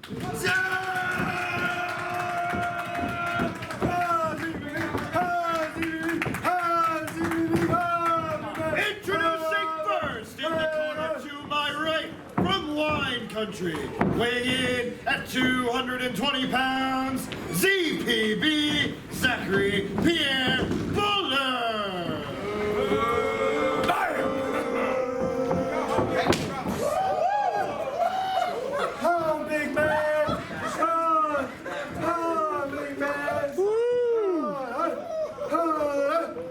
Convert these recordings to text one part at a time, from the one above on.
Introducing first in the corner to my right from Wine Country, weighing in at 220 pounds, ZPB Zachary Pierre Beaulieu. Oh, big man! Oh, big man!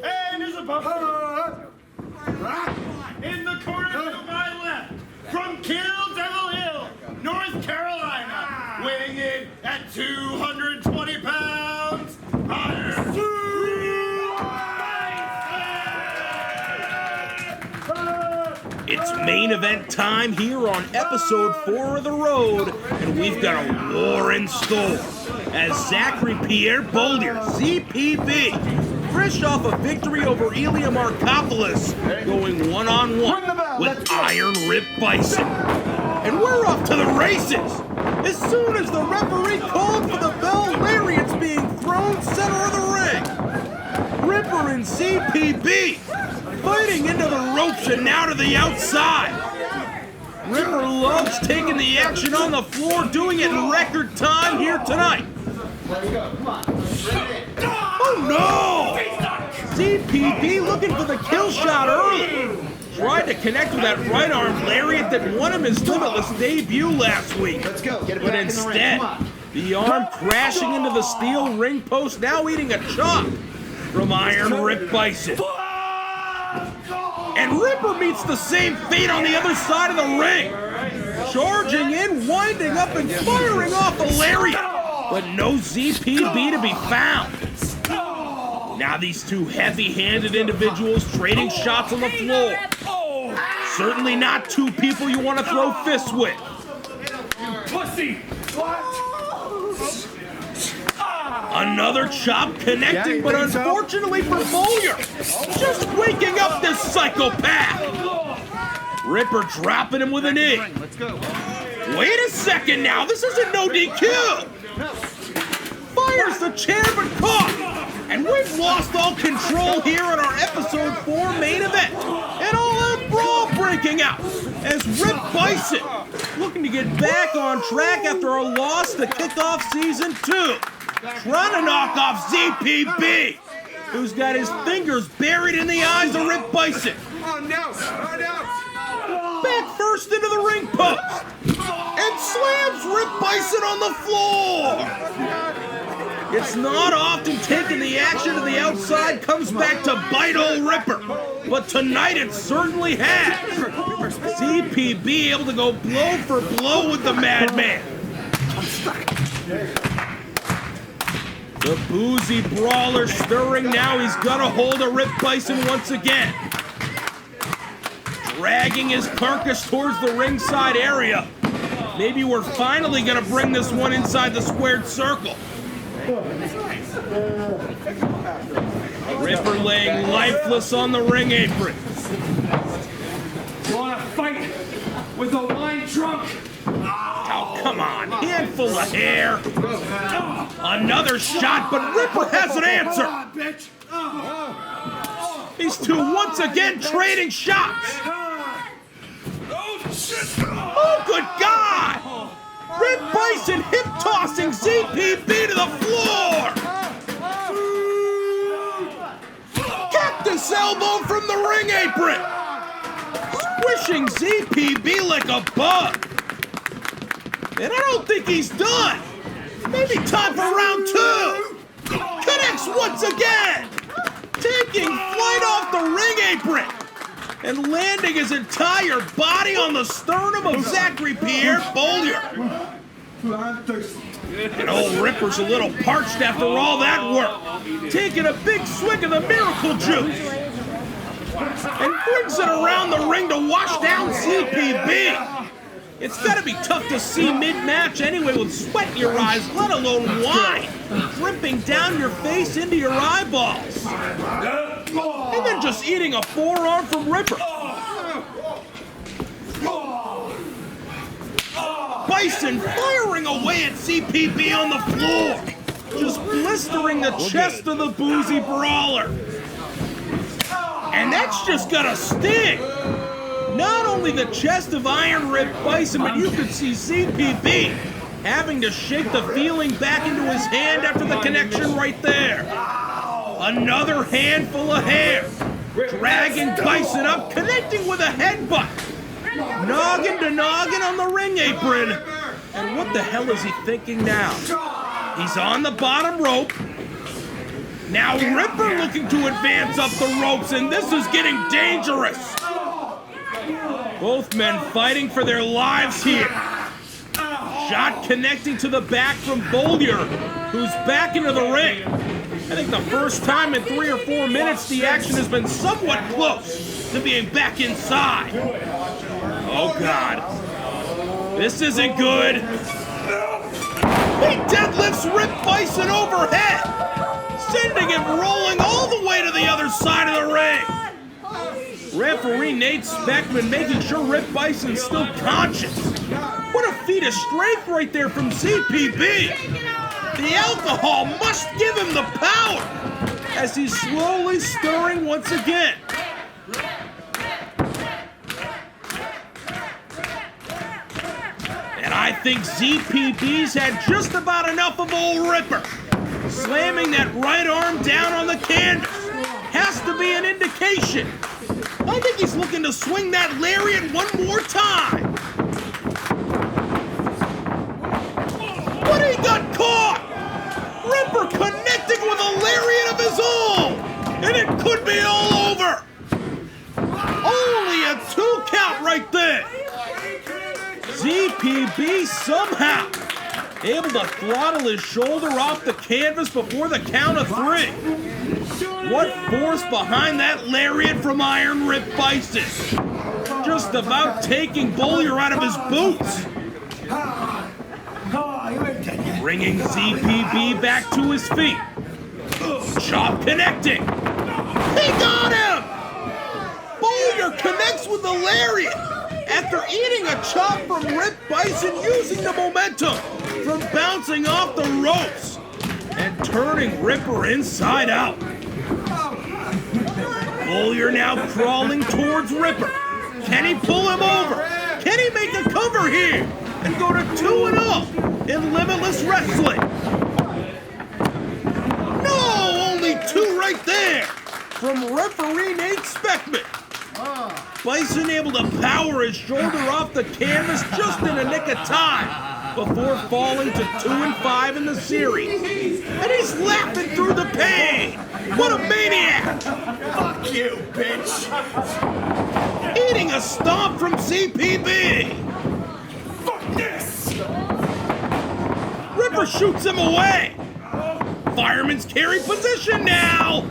And his opponent in the corner to my left from Kill Devil Hill, North Carolina, weighing in at 220 pounds, It's main event time here on episode 4 of The Road, and we've got a war in store. As Zachary Pierre Beaulieu, ZPB, fresh off a victory over Ilya Markopoulos, going one-on-one with Iron Rip Byson. And we're off to the races! As soon as the referee called for the bell, lariat's being thrown center of the ring. Ripper and ZPB fighting into the ropes and now to the outside. Ripper loves taking the action on the floor, doing it in record time here tonight. Oh no! ZPB looking for the kill shot early. Tried to connect with that right arm lariat that won him his Limitless debut last week. But instead, the arm crashing into the steel ring post, now eating a chop from Iron Rip Byson. And Ripper meets the same fate on the other side of the ring. Charging in, winding up, and firing off a lariat. But no ZPB to be found. Now these two heavy-handed individuals trading shots on the floor. Certainly not two people you want to throw fists with. Pussy! Another chop connecting, but unfortunately for Beaulieu, just waking up this psychopath. Ripper dropping him with a knee. Wait a second now, this isn't no DQ. Fires the chair but caught. And we've lost all control here in our episode 4 main event. An all-out brawl breaking out as Rip Byson looking to get back on track after a loss to kick off season 2. Trying to knock off ZPB, who's got his fingers buried in the eyes of Rip Byson. Back first into the ring post, and slams Rip Byson on the floor. It's not often taking the action to the outside comes back to bite old Ripper, but tonight it certainly has. ZPB able to go blow for blow with the madman. I'm stuck. The boozy brawler stirring now. He's got a hold of Rip Byson once again. Dragging his carcass towards the ringside area. Maybe we're finally going to bring this one inside the squared circle. Ripper laying lifeless on the ring apron. You want to fight with a wine drunk? Oh, come on. Handful of hair. Another shot, but Ripper has an answer. These two once again trading shots. Oh, good God! Rip Byson hip-tossing ZPB to the floor! Cactus elbow from the ring apron! Squishing ZPB like a bug. And I don't think he's done. Maybe time for round 2. Connects once again. Taking flight off the ring apron. And landing his entire body on the sternum of Zachary Pierre Beaulieu. And old Ripper's a little parched after all that work. Taking a big swig of the miracle juice. And brings it around the ring to wash down ZPB. It's got to be tough to see mid-match anyway with sweat in your eyes, let alone wine dripping down your face into your eyeballs. And then just eating a forearm from Ripper. Byson firing away at CPB on the floor, just blistering the chest of the boozy brawler. And that's just gonna sting. Not only the chest of Iron Rip Byson, but you could see CPB having to shake the feeling back into his hand after the connection right there. Another handful of hair, dragging Byson up, connecting with a headbutt. Noggin to noggin on the ring apron. And what the hell is he thinking now? He's on the bottom rope. Now Ripper looking to advance up the ropes, and this is getting dangerous. Both men fighting for their lives here. Shot connecting to the back from Beaulieu, who's back into the ring. I think the first time in 3 or 4 minutes the action has been somewhat close to being back inside. Oh God, this isn't good. He deadlifts Rip Byson overhead, sending him rolling all the way to the other side of the ring. Referee Nate Speckman making sure Rip Bison's still conscious. What a feat of strength right there from CPB. The alcohol must give him the power as he's slowly stirring once again. And I think ZPB's had just about enough of old Ripper. Slamming that right arm down on the canvas has to be an indication. I think he's looking to swing that lariat one more time. But he got caught! Ripper connecting with a lariat of his own! And it could be all over! Only a 2 count right there! ZPB somehow able to throttle his shoulder off the canvas before the count of 3. What force behind that lariat from Iron Rip Byson? Just about taking Beaulieu out of his boots. Bringing ZPB back to his feet. Chop connecting. He got him! Beaulieu connects with the lariat after eating a chop from Rip Byson, using the momentum from bouncing off the ropes and turning Ripper inside out. Beaulieu now crawling towards Ripper. Can he pull him over? Can he make a cover here and go to 2-0 in Limitless Wrestling? No, only 2 right there from referee Nate Speckman. Byson able to power his shoulder off the canvas just in a nick of time before falling to 2-5 in the series. And he's laughing through the pain. What a maniac! Fuck you, bitch! Eating a stomp from CPB. Fuck this! Ripper shoots him away. Fireman's carry position now.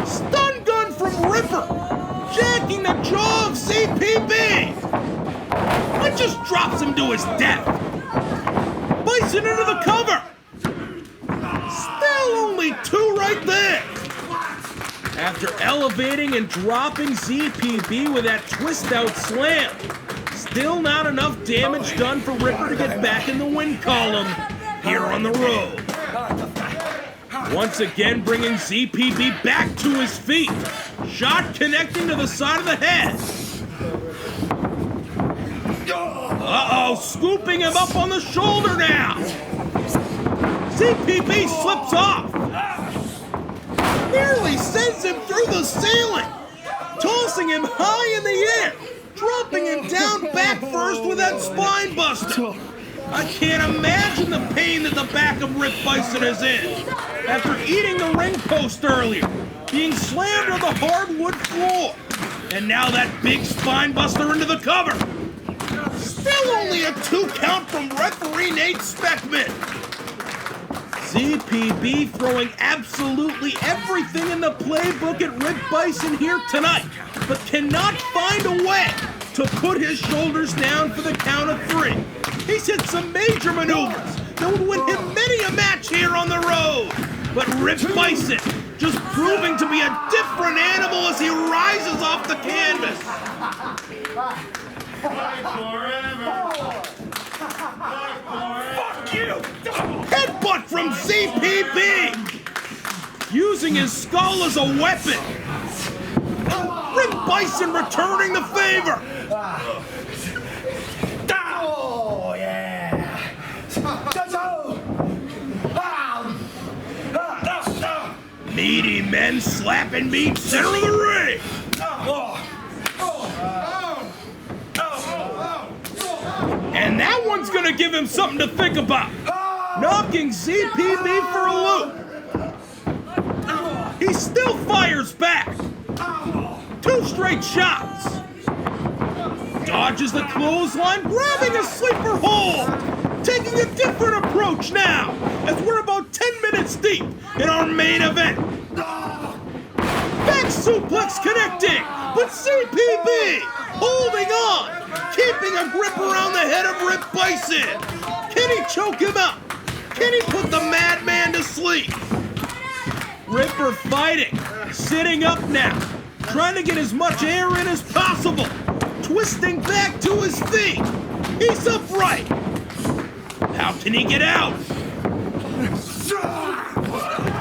Stun gun from Ripper, jacking the jaw of CPB. It just drops him to his death. Byson into the cover. Still only 2 right there. After elevating and dropping ZPB with that twist-out slam, still not enough damage done for Ripper to get back in the win column here on the road. Once again bringing ZPB back to his feet. Shot connecting to the side of the head. Uh-oh, scooping him up on the shoulder now. ZPB slips off. Nearly sends him through the ceiling. Tossing him high in the air. Dropping him down back first with that spine buster. I can't imagine the pain that the back of Rip Byson is in. After eating the ring post earlier, being slammed on the hardwood floor. And now that big spine buster into the cover. Still only a 2 count from referee Nate Speckman. ZPB throwing absolutely everything in the playbook at Rip Byson here tonight, but cannot find a way to put his shoulders down for the count of 3. He's hit some major maneuvers that would win him many a match here on the road. But Rip Byson just proving to be a different animal as he rises off the canvas. Forever. Headbutt from ZPB! Using his skull as a weapon. Rip Byson returning the favor. Oh, yeah. Meaty men slapping meat center of the ring. And that one's gonna give him something to think about. Knocking ZPB for a loop. He still fires back. 2 straight shots. Dodges the clothesline, grabbing a sleeper hold. Taking a different approach now, as we're about 10 minutes deep in our main event. Back suplex connecting, but ZPB holding on, keeping a grip around the head of Rip Byson. Can he choke him out? Can he put the madman to sleep? Ripper fighting, sitting up now, trying to get as much air in as possible, twisting back to his feet. He's upright. How can he get out?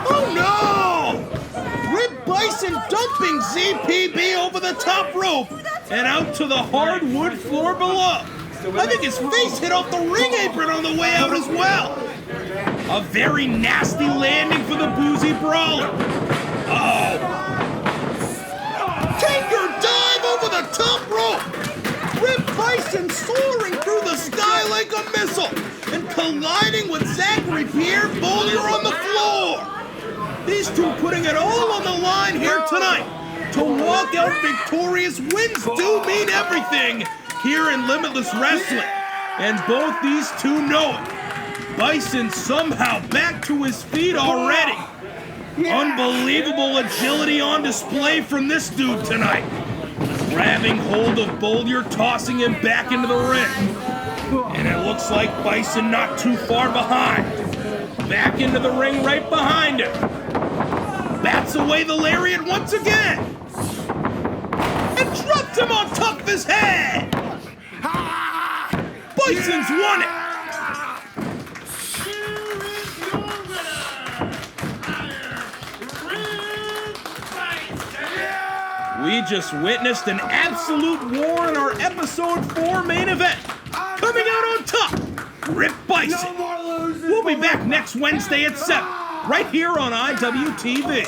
Oh no! Rip Byson dumping ZPB over the top rope and out to the hardwood floor below. I think his face hit off the ring apron on the way out as well. A very nasty landing for the boozy brawler. Uh-oh. Tinker dive over the top rope. Rip Byson soaring through the sky like a missile and colliding with Zachary Pierre Beaulieu on the floor. These two putting it all on the line here tonight. To walk out victorious, wins do mean everything here in Limitless Wrestling. And both these two know it. Byson somehow back to his feet already. Unbelievable agility on display from this dude tonight. Grabbing hold of Beaulieu, tossing him back into the ring. And it looks like Byson not too far behind. Back into the ring right behind him. Bats away the lariat once again. And drops him on top of his head. Byson's won it. We just witnessed an absolute war in our episode 4 main event. Coming out on top, Rip Byson. We'll be back next Wednesday at 7, right here on IWTV.